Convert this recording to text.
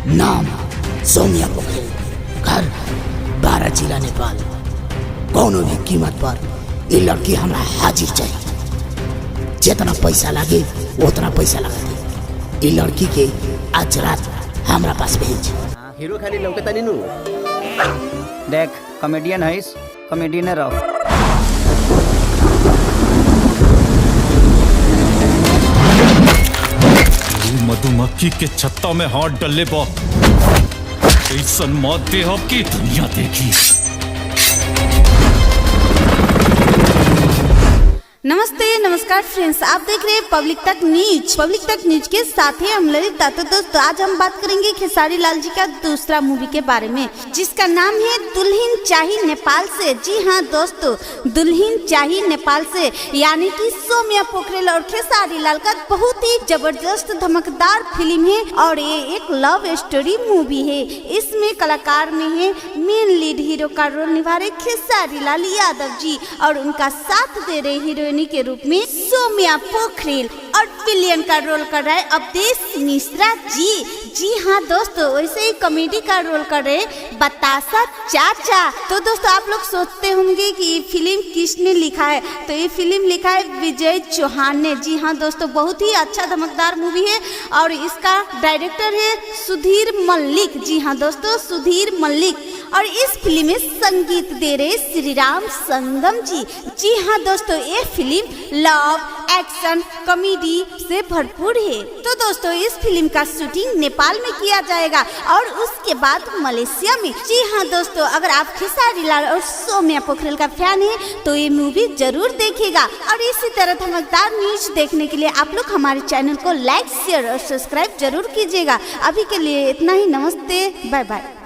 नाम सोनिया पोखरेल, घर 12 जिला नेपाल। कोनो भी कीमत पर ये लड़की हमरा हाजिर चाहिए। जितना पैसा लगे उतना पैसा लगा दे। ये लड़की के आज रात हमरा पास भेज। हीरो खाली लौकता नहीं नु। देख कॉमेडियन है, कॉमेडियन रहो। मधुमक्खी के छत्ता में हाथ डले बा ऐसा मौत दे की दुनिया देखी। नमस्ते नमस्कार फ्रेंड्स, आप देख रहे हैं पब्लिक तक न्यूज। पब्लिक तक न्यूज के साथ ही हम ललिता। तो दोस्तों आज हम बात करेंगे खेसारी लाल जी का दूसरा मूवी के बारे में, जिसका नाम है दुल्हन चाही नेपाल से। जी हाँ दोस्तों, दुल्हन चाही नेपाल से, यानी कि सोनिया पोखरेल और खेसारी लाल का बहुत ही जबरदस्त धमकदार फिल्म है और ये एक लव स्टोरी मूवी है। इसमें कलाकार में है मेन लीड हीरो का रोल निभा रहे खेसारी लाल यादव जी और उनका साथ दे रहे हीरोइन के रूप में सोनिया पोखरेल और विलियन का रोल कर रहा है अवधेश मिश्रा जी। जी हाँ दोस्तों, वैसे ही कॉमेडी का रोल कर रहे बतासा चाचा। तो दोस्तों आप लोग सोचते होंगे कि ये फिल्म किसने लिखा है, तो ये फिल्म लिखा है विजय चौहान ने। जी हाँ दोस्तों, बहुत ही अच्छा धमकदार मूवी है और इसका डायरेक्टर है सुधीर मल्लिक। जी हाँ दोस्तों, सुधीर मल्लिक। और इस फिल्म में संगीत दे रहे श्री राम संगम जी। जी हाँ दोस्तों, ये फिल्म लव, एक्शन, कॉमेडी से भरपूर है। तो दोस्तों इस फिल्म का शूटिंग नेपाल में किया जाएगा और उसके बाद मलेशिया में। जी हाँ दोस्तों, अगर आप खेसारी लाल और सोनिया पोखरेल का फैन है तो ये मूवी जरूर देखिएगा। और इसी तरह धमकदार न्यूज देखने के लिए आप लोग हमारे चैनल को लाइक, शेयर और सब्सक्राइब जरूर कीजिएगा। अभी के लिए इतना ही। नमस्ते, बाय बाय।